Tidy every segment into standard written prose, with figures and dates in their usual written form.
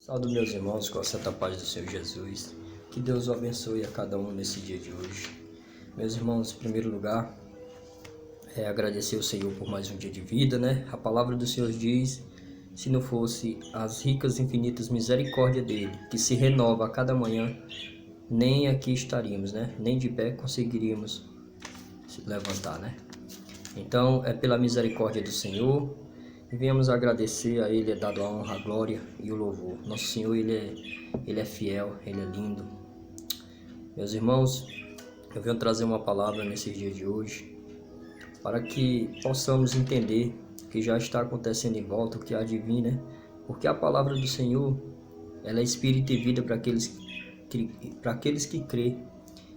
Saúde meus irmãos com a santa paz do Senhor Jesus. Que Deus o abençoe a cada um nesse dia de hoje. Meus irmãos, em primeiro lugar, agradecer ao Senhor por mais um dia de vida, né? A palavra do Senhor diz: se não fosse as ricas e infinitas misericórdia dele, que se renova a cada manhã, nem aqui estaríamos, né? Nem de pé conseguiríamos se levantar, né? Então, é pela misericórdia do Senhor. E venhamos agradecer a Ele, é dado a honra, a glória e o louvor. Nosso Senhor, Ele é fiel, Ele é lindo. Meus irmãos, eu venho trazer uma palavra nesse dia de hoje, para que possamos entender o que já está acontecendo em volta, o que há de vir, né? Porque a palavra do Senhor, ela é espírito e vida para aqueles que crê.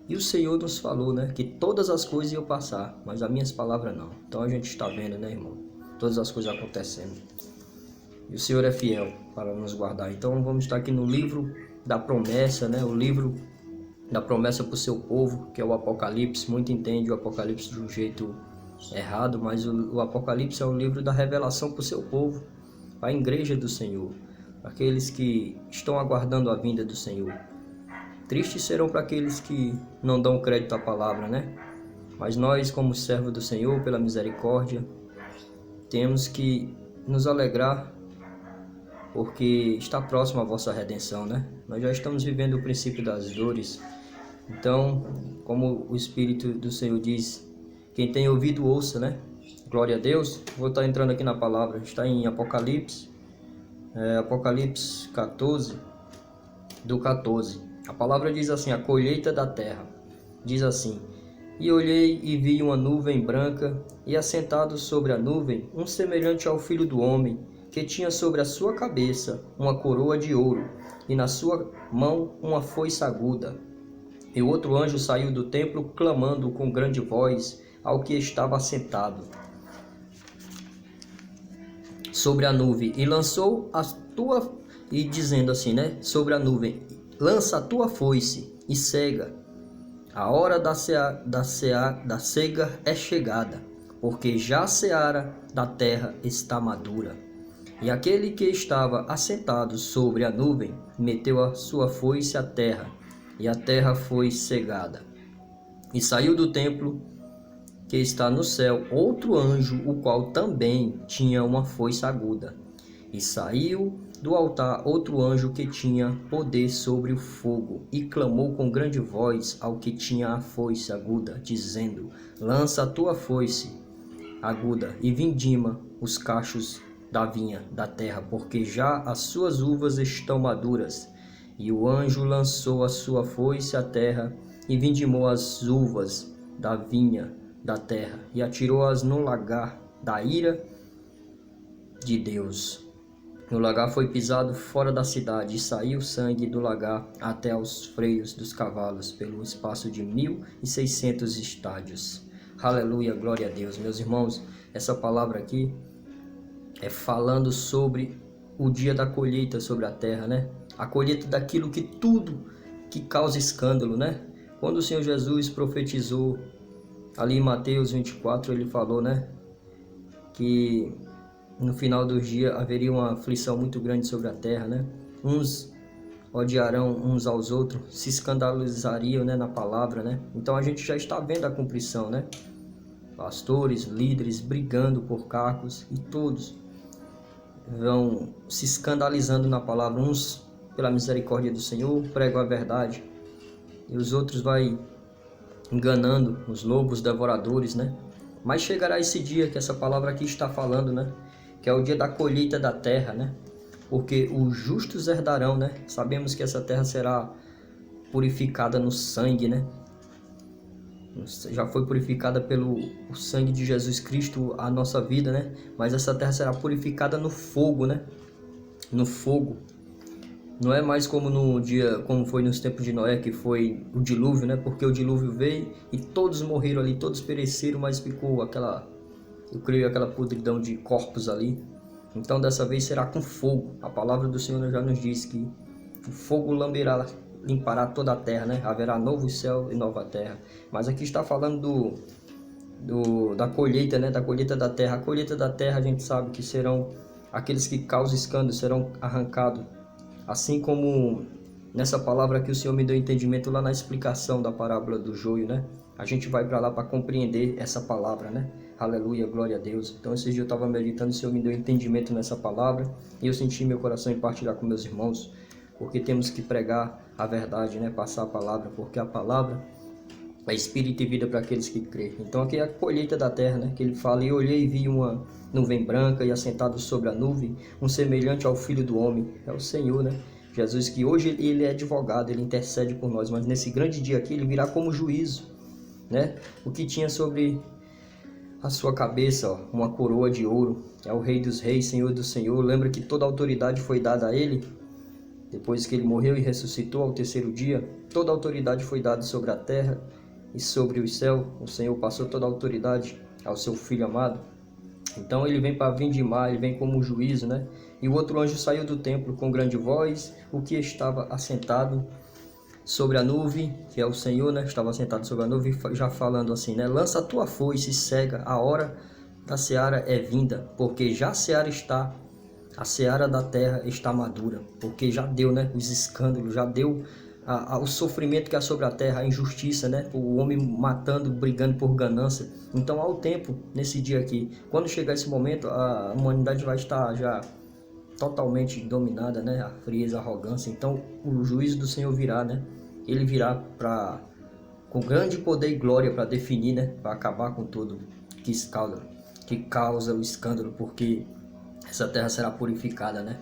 E o Senhor nos falou, né, que todas as coisas iam passar, mas as minhas palavras não. Então a gente está vendo, né, irmão? Todas as coisas acontecendo. E o Senhor é fiel para nos guardar. Então vamos estar aqui no livro da promessa, né? O livro da promessa para o seu povo, que é o Apocalipse. Muito entende o Apocalipse de um jeito errado, mas o Apocalipse é o livro da revelação para o seu povo, para a igreja do Senhor, para aqueles que estão aguardando a vinda do Senhor. Tristes serão para aqueles que não dão crédito à palavra, né? Mas nós, como servos do Senhor, pela misericórdia, temos que nos alegrar, porque está próximo a vossa redenção, né? Nós já estamos vivendo o princípio das dores. Então, como o Espírito do Senhor diz, quem tem ouvido, ouça, né? Glória a Deus. Vou estar entrando aqui na palavra. Está em Apocalipse, Apocalipse 14, do 14. A palavra diz assim: a colheita da terra. Diz assim: e olhei e vi uma nuvem branca, e assentado sobre a nuvem, um semelhante ao Filho do Homem, que tinha sobre a sua cabeça uma coroa de ouro, e na sua mão uma foice aguda. E outro anjo saiu do templo, clamando com grande voz ao que estava assentado sobre a nuvem, e lançou a tua... E dizendo assim, né? Sobre a nuvem: lança a tua foice e cega. A hora da cega é chegada, porque já a seara da terra está madura. E aquele que estava assentado sobre a nuvem meteu a sua foice à terra, e a terra foi cegada. E saiu do templo que está no céu outro anjo, o qual também tinha uma foice aguda. E saiu do altar outro anjo que tinha poder sobre o fogo, e clamou com grande voz ao que tinha a foice aguda, dizendo: lança a tua foice aguda e vindima os cachos da vinha da terra, porque já as suas uvas estão maduras. E o anjo lançou a sua foice à terra, e vindimou as uvas da vinha da terra, e atirou-as no lagar da ira de Deus. No lagar foi pisado fora da cidade, e saiu sangue do lagar até aos freios dos cavalos, pelo espaço de 1.600 estádios. Aleluia, glória a Deus. Meus irmãos, essa palavra aqui é falando sobre o dia da colheita sobre a terra, né? A colheita daquilo que tudo que causa escândalo, né? Quando o Senhor Jesus profetizou ali em Mateus 24, ele falou, né? Que no final do dia haveria uma aflição muito grande sobre a terra, né? Uns odiarão uns aos outros, se escandalizariam, né, na palavra, né? Então a gente já está vendo a cumprição, né? Pastores, líderes brigando por cargos, e todos vão se escandalizando na palavra. Uns, pela misericórdia do Senhor, pregam a verdade, e os outros vai enganando os lobos devoradores, né? Mas chegará esse dia que essa palavra aqui está falando, né? Que é o dia da colheita da terra, né? Porque os justos herdarão, né? Sabemos que essa terra será purificada no sangue, né? Já foi purificada pelo sangue de Jesus Cristo a nossa vida, né? Mas essa terra será purificada no fogo, né? No fogo. Não é mais como no dia, como foi nos tempos de Noé, que foi o dilúvio, né? Porque o dilúvio veio e todos morreram ali, todos pereceram, mas ficou aquela, eu creio, aquela podridão de corpos ali. Então dessa vez será com fogo. A palavra do Senhor já nos diz que o fogo limpará toda a terra, né? Haverá novo céu e nova terra. Mas aqui está falando da colheita, né? Da colheita da terra. A colheita da terra, a gente sabe que serão aqueles que causam escândalo, serão arrancados Assim como nessa palavra que o Senhor me deu entendimento lá na explicação da parábola do joio, né? A gente vai para lá para compreender essa palavra, né? Aleluia, glória a Deus. Então esse dia eu estava meditando, o Senhor me deu entendimento nessa palavra e eu senti meu coração em partilhar com meus irmãos, porque temos que pregar a verdade, né? Passar a palavra, porque a palavra é espírito e vida para aqueles que crêem. Então aqui é a colheita da terra, né? Que ele fala, e olhei e vi uma nuvem branca e assentado sobre a nuvem, um semelhante ao Filho do Homem. É o Senhor, né? Jesus, que hoje ele é advogado, ele intercede por nós, mas nesse grande dia aqui ele virá como juízo, né? O que tinha sobre a sua cabeça, ó, uma coroa de ouro, é o Rei dos Reis, Senhor do Senhor. Lembra que toda a autoridade foi dada a ele? Depois que ele morreu e ressuscitou ao terceiro dia, toda a autoridade foi dada sobre a terra e sobre o céu. O Senhor passou toda a autoridade ao seu Filho amado. Então ele vem para vindimar, ele vem como juízo, né? E o outro anjo saiu do templo com grande voz, o que estava assentado sobre a nuvem, que é o Senhor, né? Estava assentado sobre a nuvem, já falando assim, né? Lança a tua foice e cega, a hora da seara é vinda, porque já a seara está, a seara da terra está madura, porque já deu, né? Os escândalos, já deu o sofrimento que há sobre a terra, a injustiça, né? O homem matando, brigando por ganância. Então há o tempo nesse dia aqui. Quando chegar esse momento, a humanidade vai estar já totalmente dominada, né? A frieza, a arrogância. Então o juízo do Senhor virá, né? Ele virá com grande poder e glória para definir, né? Para acabar com tudo que causa o escândalo, porque essa terra será purificada, né?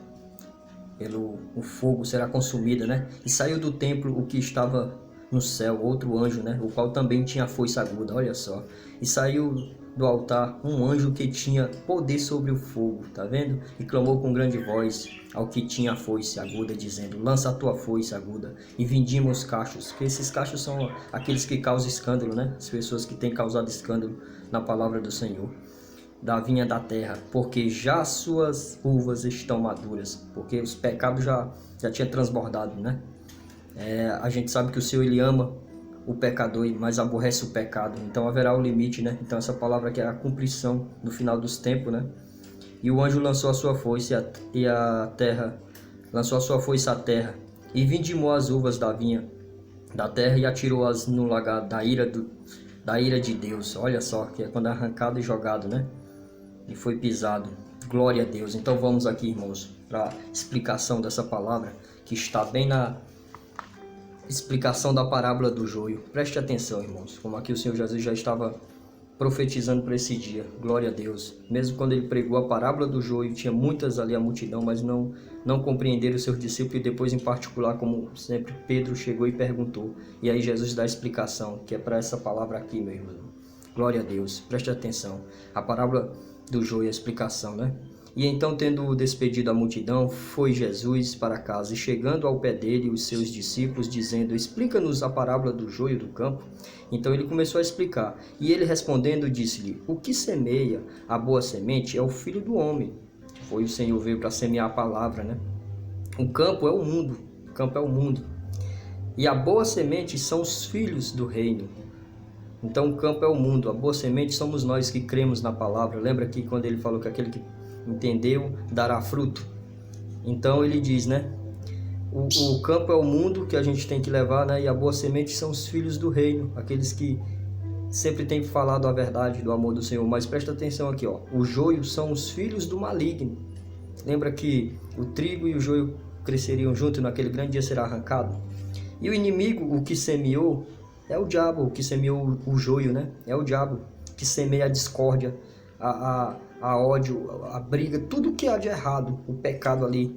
O fogo será consumida, né? E saiu do templo o que estava no céu, outro anjo, né? O qual também tinha foice aguda, olha só. E saiu do altar um anjo que tinha poder sobre o fogo, tá vendo? E clamou com grande voz ao que tinha a foice aguda, dizendo, lança a tua foice aguda e vindima os cachos. Que esses cachos são aqueles que causam escândalo, né? As pessoas que têm causado escândalo na palavra do Senhor. Da vinha da terra, porque já suas uvas estão maduras, porque os pecados já tinha transbordado, né? A gente sabe que o Senhor ele ama o pecador, mas aborrece o pecado, então haverá o limite, né? Então essa palavra aqui é a cumprição no final dos tempos, né? E o anjo lançou a sua foice e a terra, lançou a sua foice à terra e vindimou as uvas da vinha da terra e atirou-as no lagar da ira de Deus. Olha só, que é quando é arrancado e jogado, né? E foi pisado. Glória a Deus. Então vamos aqui, irmãos, para a explicação dessa palavra, que está bem na explicação da parábola do joio. Preste atenção, irmãos, como aqui o Senhor Jesus já estava profetizando para esse dia. Glória a Deus. Mesmo quando ele pregou a parábola do joio, tinha muitas ali a multidão, mas não compreenderam os seus discípulos, e depois em particular, como sempre, Pedro chegou e perguntou. E aí Jesus dá a explicação, que é para essa palavra aqui, meu irmão. Glória a Deus. Preste atenção. A parábola do joio, a explicação, né? E então, tendo despedido a multidão, foi Jesus para casa, e chegando ao pé dele, os seus discípulos, dizendo, explica-nos a parábola do joio do campo. Então ele começou a explicar, e ele respondendo, disse-lhe, o que semeia a boa semente é o Filho do Homem. Foi o Senhor veio para semear a palavra, né? O campo é o mundo, o campo é o mundo. E a boa semente são os filhos do reino. Então o campo é o mundo, a boa semente somos nós que cremos na palavra. Lembra que quando ele falou que aquele que entendeu dará fruto? Então ele diz, né? O campo é o mundo que a gente tem que levar, né? E a boa semente são os filhos do reino, aqueles que sempre têm falado a verdade do amor do Senhor. Mas presta atenção aqui, ó. O joio são os filhos do maligno. Lembra que o trigo e o joio cresceriam juntos e naquele grande dia será arrancado? E o inimigo, o que semeou, é o diabo, o que semeou o joio, né? É o diabo que semeia a discórdia, a ódio, a briga, tudo que há de errado, o pecado ali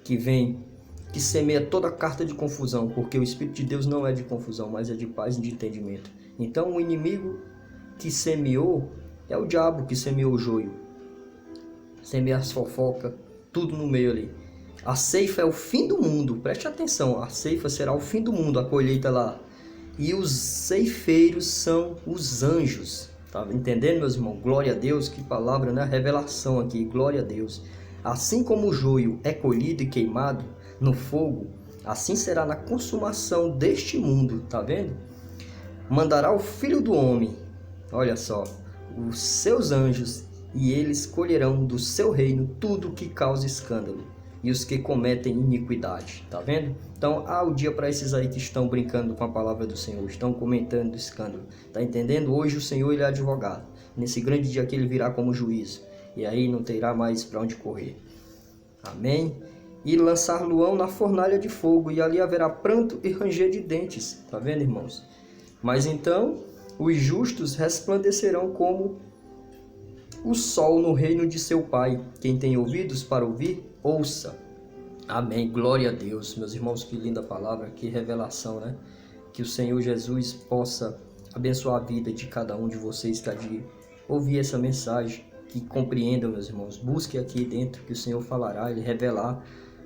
que vem, que semeia toda a carta de confusão, porque o Espírito de Deus não é de confusão, mas é de paz e de entendimento. Então o inimigo que semeou é o diabo que semeou o joio, semeia as fofocas, tudo no meio ali. A ceifa é o fim do mundo, preste atenção, a ceifa será o fim do mundo, a colheita lá. E os ceifeiros são os anjos. Tá entendendo, meus irmãos? Glória a Deus, que palavra, né? Revelação aqui, glória a Deus. Assim como o joio é colhido e queimado no fogo, assim será na consumação deste mundo, tá vendo? Mandará o Filho do Homem, olha só, os seus anjos, e eles colherão do seu reino tudo que causa escândalo. e os que cometem iniquidade. Tá vendo? Então há o dia para esses aí que estão brincando com a palavra do Senhor, estão comentando o escândalo. Tá entendendo? Hoje o Senhor, ele é advogado. Nesse grande dia que ele virá como juiz. E aí não terá mais para onde correr. Amém? E lançar-lo-ão na fornalha de fogo, e ali haverá pranto e ranger de dentes. Tá vendo, irmãos? Mas então os justos resplandecerão como o sol no reino de seu Pai. Quem tem ouvidos para ouvir, ouça. Amém. Glória a Deus. Meus irmãos, que linda palavra, que revelação, né? Que o Senhor Jesus possa abençoar a vida de cada um de vocês que há de ouvir essa mensagem, que compreendam, meus irmãos. Busque aqui dentro que o Senhor falará, Ele revelar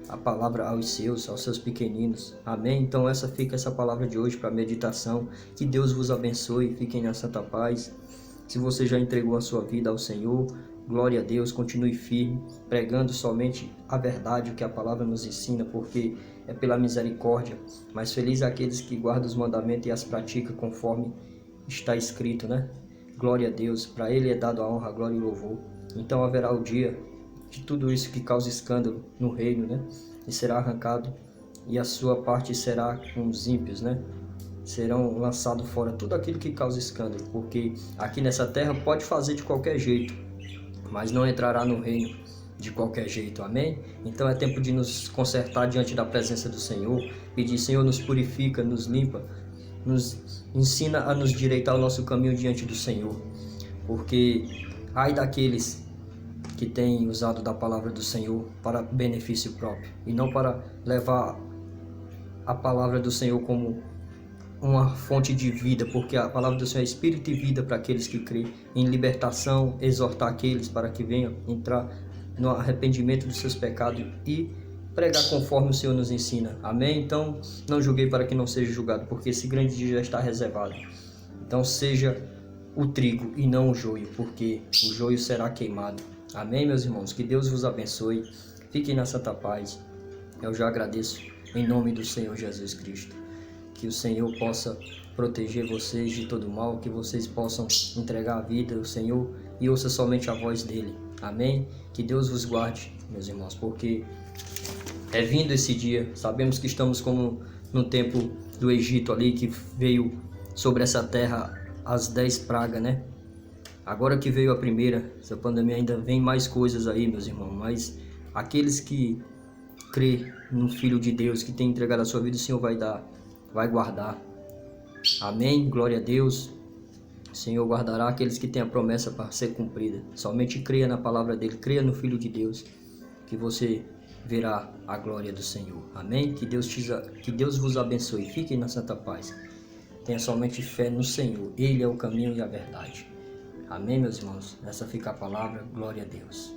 a palavra aos seus pequeninos. Amém? Então essa fica essa palavra de hoje para meditação. Que Deus vos abençoe. Fiquem na santa paz. Se você já entregou a sua vida ao Senhor, glória a Deus, continue firme, pregando somente a verdade, o que a palavra nos ensina, porque é pela misericórdia. Mas feliz é aqueles que guardam os mandamentos e as praticam conforme está escrito, né? Glória a Deus, para Ele é dado a honra, a glória e o louvor. Então haverá o dia de tudo isso que causa escândalo no reino, né? E será arrancado, e a sua parte será com os ímpios, né? Serão lançados fora tudo aquilo que causa escândalo, porque aqui nessa terra pode fazer de qualquer jeito, mas não entrará no reino de qualquer jeito, amém? Então é tempo de nos consertar diante da presença do Senhor, pedir: Senhor, nos purifica, nos limpa, nos ensina a nos direitar o nosso caminho diante do Senhor, porque ai daqueles que têm usado da palavra do Senhor para benefício próprio, e não para levar a palavra do Senhor como uma fonte de vida, porque a palavra do Senhor é espírito e vida para aqueles que creem, em libertação, exortar aqueles para que venham entrar no arrependimento dos seus pecados e pregar conforme o Senhor nos ensina. Amém? Então não julguei para que não seja julgado, porque esse grande dia já está reservado. Então seja o trigo e não o joio, porque o joio será queimado. Amém, meus irmãos? Que Deus vos abençoe. Fiquem na santa paz. Eu já agradeço em nome do Senhor Jesus Cristo. Que o Senhor possa proteger vocês de todo mal, que vocês possam entregar a vida ao Senhor e ouça somente a voz dele. Amém? Que Deus vos guarde, meus irmãos, porque é vindo esse dia. Sabemos que estamos como no tempo do Egito ali, que veio sobre essa terra as 10 pragas, né? Agora que veio a primeira, essa pandemia, ainda vem mais coisas aí, meus irmãos, mas aqueles que crê no Filho de Deus, que tem entregado a sua vida, o Senhor vai guardar. Amém? Glória a Deus. O Senhor guardará aqueles que têm a promessa para ser cumprida. Somente creia na palavra dele, creia no Filho de Deus, que você verá a glória do Senhor. Amém? Que Deus vos abençoe. Fiquem na santa paz. Tenha somente fé no Senhor. Ele é o caminho e a verdade. Amém, meus irmãos? Essa fica a palavra. Glória a Deus.